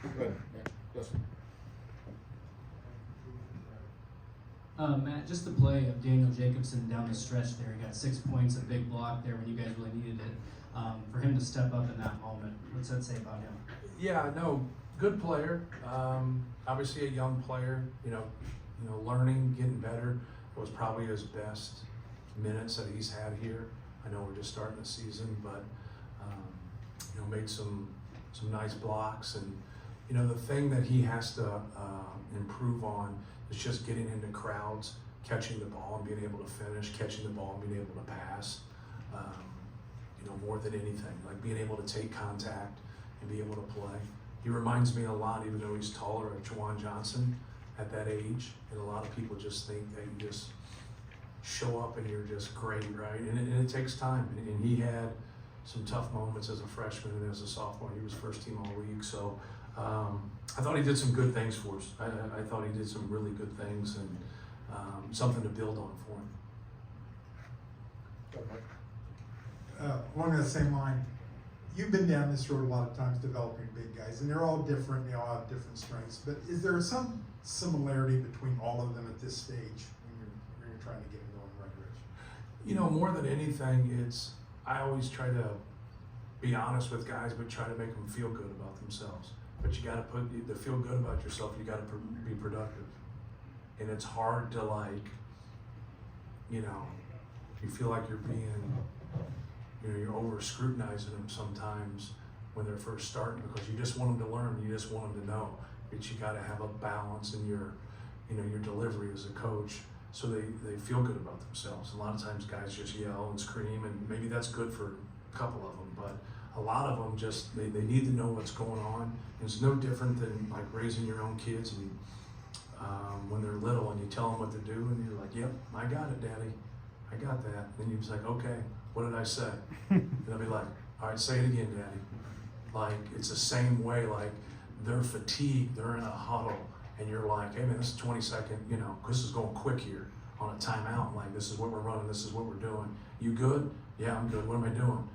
Good. Yeah. Listen. Matt, just the play of Daniel Jacobson down the stretch there. He got 6 points, a big block there when you guys really needed it. For him to step up in that moment, what's that say about him? Yeah, no, good player. Obviously a young player. Learning, getting better. It was probably his best minutes that he's had here. I know we're just starting the season, but made some nice blocks. And the thing that he has to improve on is just getting into crowds, catching the ball and being able to finish, catching the ball and being able to pass. More than anything, like being able to take contact and be able to play. He reminds me a lot, even though he's taller, of Juwan Johnson at that age. And a lot of people just think that you just show up and you're just great, right? And it takes time. And he had some tough moments as a freshman and as a sophomore. He was first team all league. So I thought he did some good things for us. I thought he did some really good things and something to build on for him. Along that same line, you've been down this road a lot of times developing big guys, and they're all different, they all have different strengths, but is there some similarity between all of them at this stage when you're trying to get them going in the right direction? More than anything, I always try to be honest with guys, but try to make them feel good about themselves. But you got to feel good about yourself, you got to be productive. And it's hard to you feel like you're being, you're over scrutinizing them sometimes when they're first starting because you just want them to learn, you just want them to know. But you got to have a balance in your delivery as a coach so they feel good about themselves. A lot of times guys just yell and scream, and maybe that's good for a couple of them, but a lot of them just, they need to know what's going on. And it's no different than like raising your own kids and when they're little and you tell them what to do and you're like, yep, I got it, Daddy. I got that. And you're just like, okay, what did I say? And they'll be like, all right, say it again, Daddy. Like, it's the same way, like, they're fatigued, they're in a huddle, and you're like, hey man, this is 20-second, this is going quick here on a timeout. Like, this is what we're running, this is what we're doing. You good? Yeah, I'm good. What am I doing?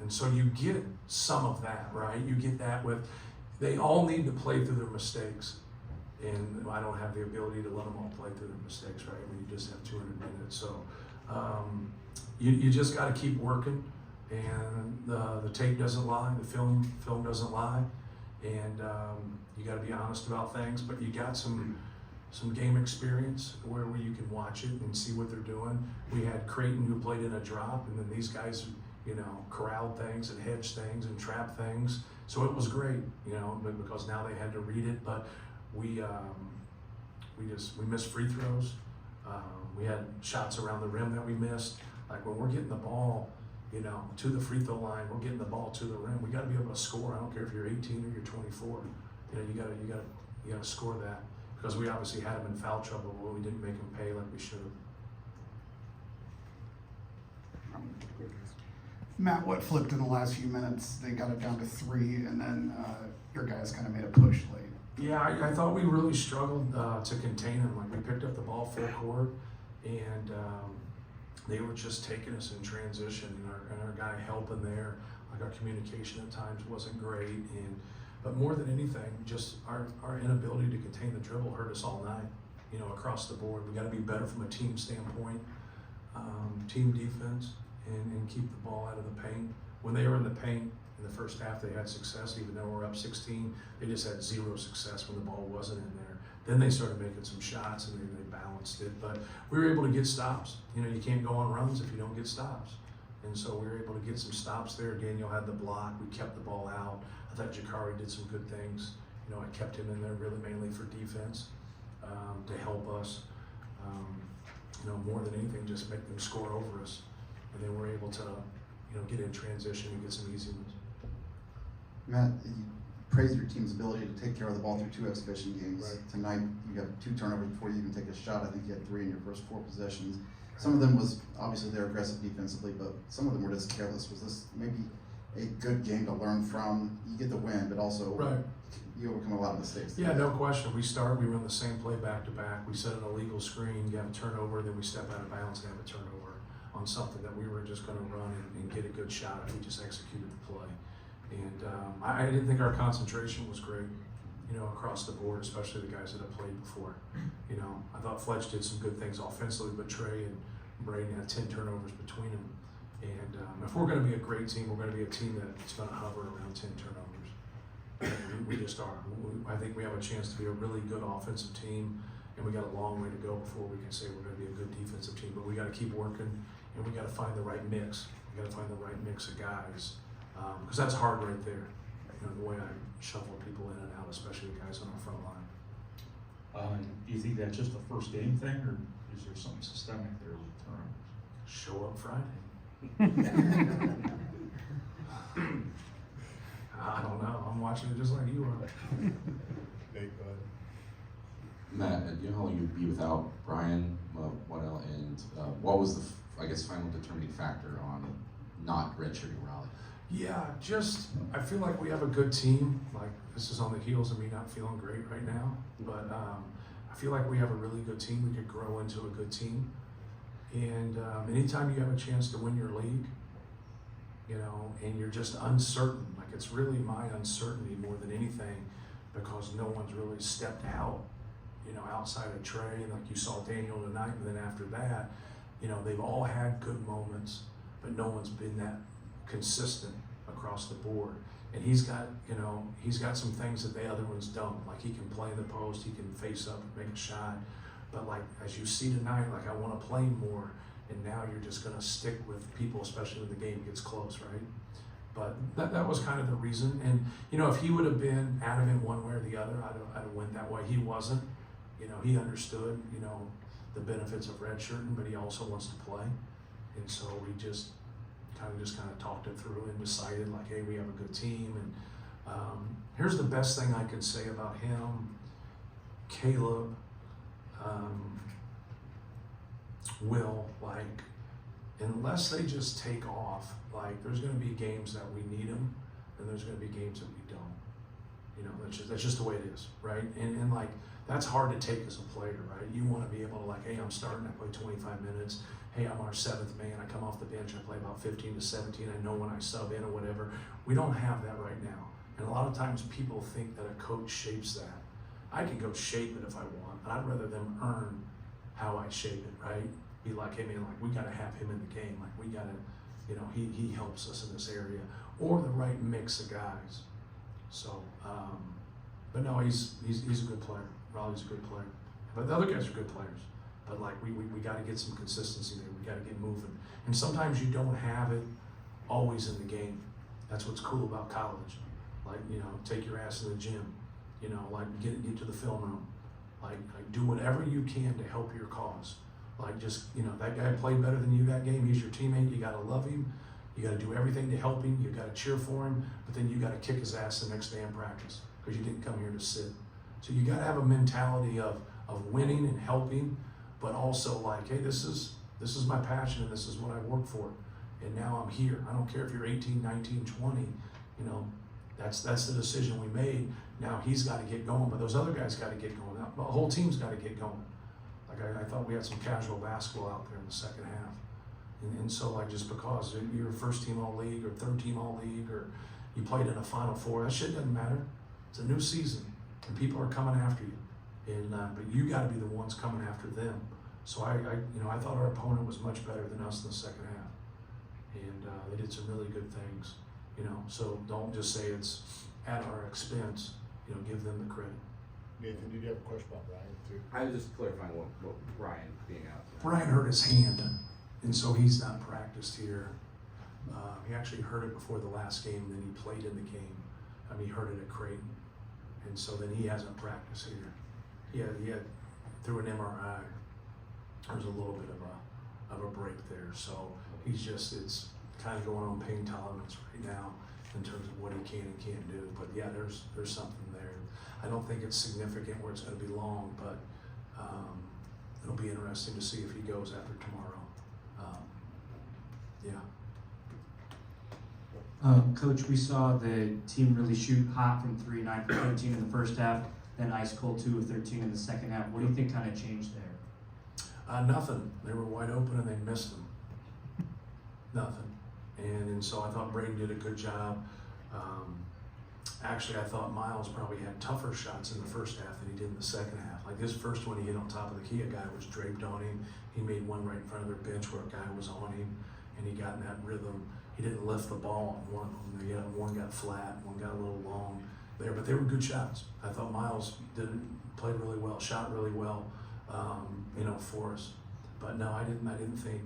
And so you get some of that, right? You get that with, they all need to play through their mistakes. And I don't have the ability to let them all play through their mistakes, right? When you just have 200 minutes. So you just got to keep working, and the tape doesn't lie, the film doesn't lie, and you got to be honest about things. But you got some game experience where you can watch it and see what they're doing. We had Creighton who played in a drop, and then these guys, corralled things and hedged things and trapped things. So it was great, but because now they had to read it. But we missed free throws. We had shots around the rim that we missed. Like when we're getting the ball, to the free throw line, we're getting the ball to the rim. We got to be able to score. I don't care if you're 18 or you're 24. You got to score that because we obviously had them in foul trouble, but we didn't make them pay like we should have. Matt, what flipped in the last few minutes? They got it down to 3, and then your guys kind of made a push late. Yeah, I thought we really struggled to contain them. Like we picked up the ball full court, and they were just taking us in transition, and our guy helping there. Like our communication at times wasn't great, but more than anything, just our inability to contain the dribble hurt us all night. Across the board, we got to be better from a team standpoint, team defense, and keep the ball out of the paint. When they were in the paint in the first half, they had success, even though we're up 16. They just had 0 success when the ball wasn't in there. Then they started making some shots and they balanced it. But we were able to get stops. You can't go on runs if you don't get stops. And so we were able to get some stops there. Daniel had the block. We kept the ball out. I thought Jakari did some good things. I kept him in there really mainly for defense to help us. More than anything, just make them score over us. And then we're able to, get in transition and get some easy ones. Matt, you praised your team's ability to take care of the ball through 2 exhibition games. Right. Tonight, you got 2 turnovers before you even take a shot. I think you had 3 in your first 4 possessions. Some of them was, obviously they're aggressive defensively, but some of them were just careless. Was this maybe a good game to learn from? You get the win, but also Right. you overcome a lot of mistakes. Yeah, no question. We run the same play back to back. We set an illegal screen, you have a turnover, then we step out of bounds and have a turnover on something that we were just going to run and get a good shot if we just executed the play. And I didn't think our concentration was great, you know, across the board, especially the guys that have played before. You know, I thought Fletch did some good things offensively, but Trey and Braden had 10 turnovers between them. And if we're going to be a great team, we're going to be a team that's going to hover around 10 turnovers. And we just are. I think we have a chance to be a really good offensive team, and we got a long way to go before we can say we're going to be a good defensive team. But we got to keep working, and we got to find the right mix. We got to find the right mix of guys, because that's hard right there. You know, the way I shuffle people in and out, especially the guys on our front line. Do you think that's just a first game thing, or is there something systemic there with turnovers? Show up Friday. I don't know. I'm watching it just like you are. Big bud. Matt, you know how long you'd be without Brian, Waddell, and what was the, I guess, final determining factor on not redshirting Raleigh? Yeah, just I feel like we have a good team. Like this is on the heels of me not feeling great right now, but I feel like we have a really good team. We could grow into a good team, and anytime you have a chance to win your league, you know, and you're just uncertain. Like it's really my uncertainty more than anything, because no one's really stepped out, you know, outside of Trey, and like you saw Daniel tonight. But then after that, you know, they've all had good moments, but no one's been that consistent across the board. And he's got, you know, he's got some things that the other ones don't. Like he can play in the post, he can face up and make a shot. But like as you see tonight, like I want to play more. And now you're just going to stick with people, especially when the game gets close, right? But that was kind of the reason. And you know, if he would have been adamant one way or the other, I'd have went that way. He wasn't. You know, he understood, you know, the benefits of redshirting, but he also wants to play. And so we just kind of talked it through and decided like, hey, we have a good team. And here's the best thing I can say about him, Caleb, Will, like, unless they just take off, like there's going to be games that we need them, and there's going to be games that we don't. You know, that's just the way it is, right? And like that's hard to take as a player, right? You want to be able to like, hey, I'm starting, I play 25 minutes. Hey, I'm our seventh man. I come off the bench, I play about 15 to 17. I know when I sub in or whatever. We don't have that right now. And a lot of times people think that a coach shapes that. I can go shape it if I want, but I'd rather them earn how I shape it, right? Be like, hey man, like we gotta have him in the game. Like we gotta, you know, he helps us in this area. Or the right mix of guys. So, but no, he's a good player. Raleigh's a good player. But the other guys are good players. But like we got to get some consistency there. We got to get moving. And sometimes you don't have it always in the game. That's what's cool about college. Like, you know, take your ass to the gym. You know, like get to the film room. Like do whatever you can to help your cause. Like just, you know, that guy played better than you that game. He's your teammate. You got to love him. You got to do everything to help him. You got to cheer for him. But then you got to kick his ass the next day in practice because you didn't come here to sit. So you got to have a mentality of winning and helping, but also like, hey, this is my passion and this is what I work for. And now I'm here. I don't care if you're 18, 19, 20, you know, that's the decision we made. Now he's got to get going, but those other guys got to get going. The whole team's got to get going. Like I thought we had some casual basketball out there in the second half. And so like just because you're first team all league or third team all league or you played in a Final Four, that shit doesn't matter. It's a new season and people are coming after you. And but you got to be the ones coming after them. So I thought our opponent was much better than us in the second half, and they did some really good things. You know, so don't just say it's at our expense. You know, give them the credit. Nathan, did you have a question about Brian too? I was just clarifying what Brian being out. Brian hurt his hand, and so he's not practiced here. He actually hurt it before the last game, and then he played in the game. He hurt it at Creighton, and so then he hasn't practiced here. He had through an MRI. There was a little bit of a break there, so it's kind of going on pain tolerance right now in terms of what he can and can't do. But yeah, there's something there. I don't think it's significant where it's going to be long, but it'll be interesting to see if he goes after tomorrow. Coach, we saw the team really shoot hot from 3, 9 for 13 in the first half, then ice cold 2 of 13 in the second half. What do you think kind of changed there? Nothing. They were wide open and they missed them. Nothing. And so I thought Braden did a good job. Actually, I thought Miles probably had tougher shots in the first half than he did in the second half. Like this first one, he hit on top of the key. A guy was draped on him. He made one right in front of their bench where a guy was on him, and he got in that rhythm. He didn't lift the ball on one of them. One got flat, one got a little long there, but they were good shots. I thought Miles played really well, shot really well, for us. But no, I didn't think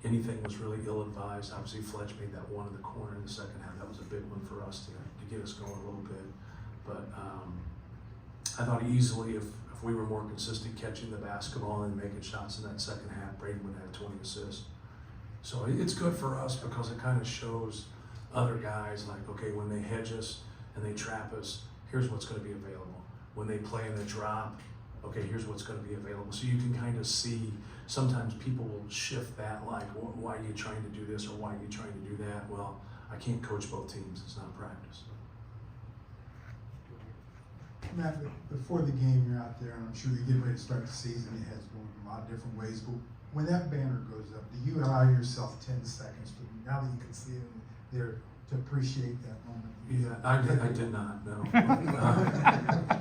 anything was really ill-advised. Obviously, Fletch made that one in the corner in the second half. That was a big one for us to get us going a little bit. But I thought easily if we were more consistent catching the basketball and making shots in that second half, Braden would have 20 assists. So it's good for us because it kind of shows other guys like, okay, when they hedge us and they trap us, here's what's going to be available. When they play in the drop, okay, here's what's going to be available. So you can kind of see, sometimes people will shift that like, why are you trying to do this or why are you trying to do that? Well, I can't coach both teams. It's not practice. Matt, before the game, you're out there, and I'm sure you're getting ready to start the season. Your head's going a lot of different ways. But when that banner goes up, do you allow yourself 10 seconds to, now that you can see it there, to appreciate that moment? Yeah, I did not, no.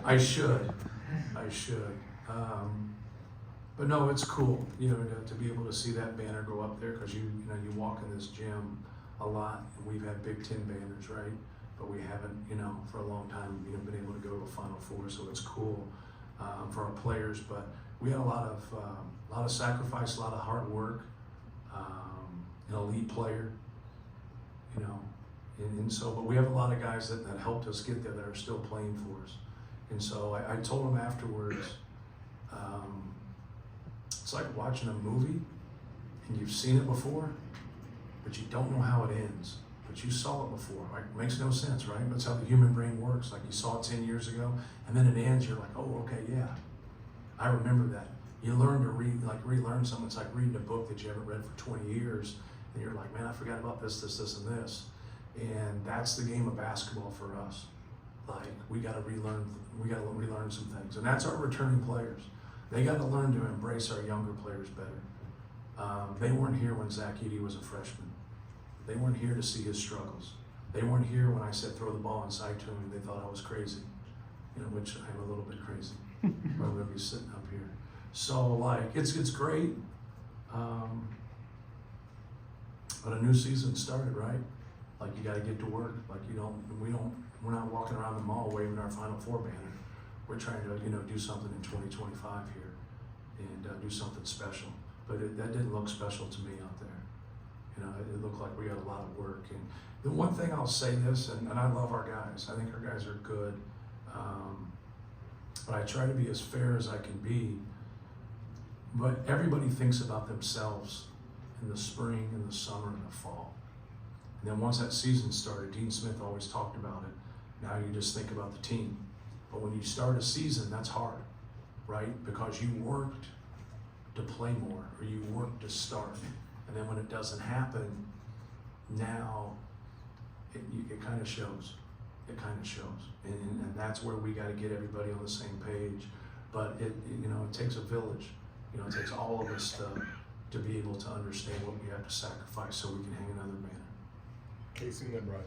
I should. But no, it's cool, to be able to see that banner go up there, because you walk in this gym a lot, and we've had Big Ten banners, right? But we haven't, for a long time, been able to go to a Final Four, so it's cool for our players. But we had a lot of sacrifice, a lot of hard work, an elite player, and so, but we have a lot of guys that helped us get there that are still playing for us. And so I told them afterwards, it's like watching a movie and you've seen it before, but you don't know how it ends. But you saw it before. Like, it makes no sense, right? That's how the human brain works. Like, you saw it 10 years ago, and then it ends, you're like, oh, okay, yeah. I remember that. You learn to relearn something. It's like reading a book that you haven't read for 20 years, and you're like, man, I forgot about this, and this. And that's the game of basketball for us. Like, we gotta relearn some things. And that's our returning players. They gotta learn to embrace our younger players better. They weren't here when Zach Edey was a freshman. They weren't here to see his struggles. They weren't here when I said throw the ball inside to him and they thought I was crazy, which I'm a little bit crazy. Or I'm gonna be sitting up here. So like, it's great. But a new season started, right? Like, you gotta get to work. Like, we're not walking around the mall waving our Final Four banner. We're trying to, do something in 2025 here and do something special. But that didn't look special to me out there. It looked like we had a lot of work. And the one thing I'll say this, and I love our guys. I think our guys are good. But I try to be as fair as I can be. But everybody thinks about themselves in the spring, in the summer, and the fall. And then once that season started, Dean Smith always talked about it. Now you just think about the team. But when you start a season, that's hard, right? Because you worked to play more, or you worked to start. And then when it doesn't happen, now it kind of shows. It kind of shows. And that's where we got to get everybody on the same page. But it takes a village. It takes all of us to be able to understand what we have to sacrifice so we can hang another banner. Casey and then Brian.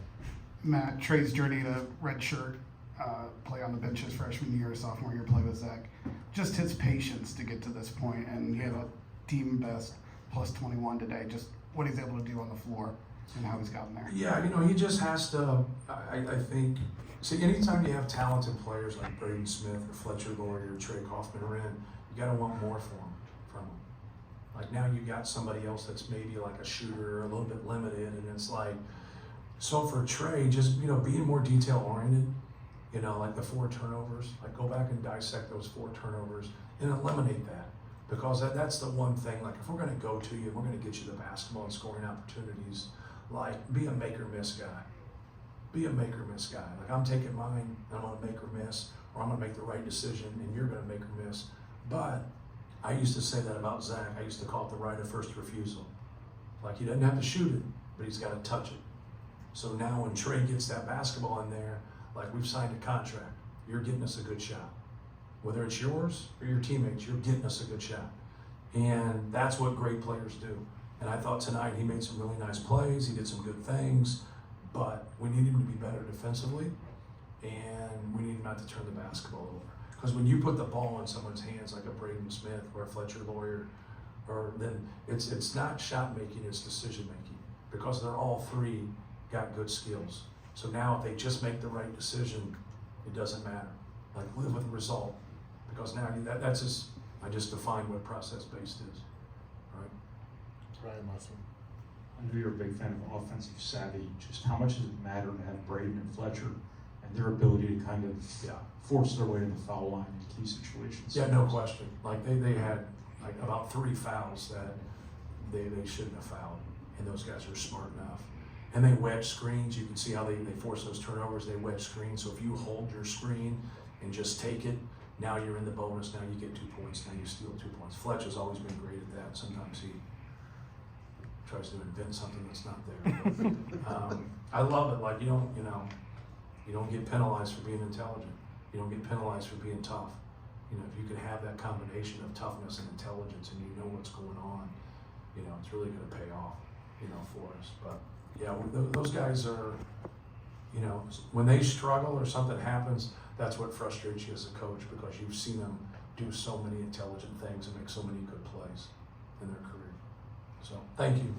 Matt, Trey's journey to redshirt, play on the bench his freshman year, sophomore year, play with Zach. Just his patience to get to this point, and he had a team best plus 21 today. Just what he's able to do on the floor and how he's gotten there. Yeah, he just has to. I think. See, anytime you have talented players like Braden Smith or Fletcher Lord or Trey Kaufman-Wren, you got to want more from them. Like, now you got somebody else that's maybe like a shooter or a little bit limited, and it's like. So for Trey, just being more detail oriented, like the 4 turnovers, like go back and dissect those 4 turnovers and eliminate that, because that's the one thing. Like, if we're going to go to you, we're going to get you the basketball and scoring opportunities. Like, be a make or miss guy. Be a make or miss guy. Like, I'm taking mine, and I'm going to make or miss, or I'm going to make the right decision, and you're going to make or miss. But I used to say that about Zach. I used to call it the right of first refusal. Like, he doesn't have to shoot it, but he's got to touch it. So now when Trey gets that basketball in there, like, we've signed a contract. You're getting us a good shot. Whether it's yours or your teammates, you're getting us a good shot. And that's what great players do. And I thought tonight he made some really nice plays. He did some good things. but we need him to be better defensively, and we need him not to turn the basketball over. Because when you put the ball in someone's hands like a Braden Smith or a Fletcher Lawyer, or then it's not shot making, it's decision making, because they're all three got good skills. So now if they just make the right decision, it doesn't matter. Like, live with the result, because now that's just, I just defined what process based is, right? Ryan Musselman. I know you're a big fan of offensive savvy. Just how much does it matter to have Braden and Fletcher and their ability to kind of force their way to the foul line in key situations? Yeah, no question. Like they had like about 3 fouls that they shouldn't have fouled, and those guys are smart enough. And they wedge screens. You can see how they force those turnovers. They wedge screens. So if you hold your screen and just take it, now you're in the bonus. Now you get 2 points. Now you steal 2 points. Fletcher's always been great at that. Sometimes he tries to invent something that's not there. I love it. Like, you don't get penalized for being intelligent. You don't get penalized for being tough. You know, if you can have that combination of toughness and intelligence, and you know what's going on, it's really going to pay off, for us. But yeah, those guys are, when they struggle or something happens, that's what frustrates you as a coach, because you've seen them do so many intelligent things and make so many good plays in their career. So thank you.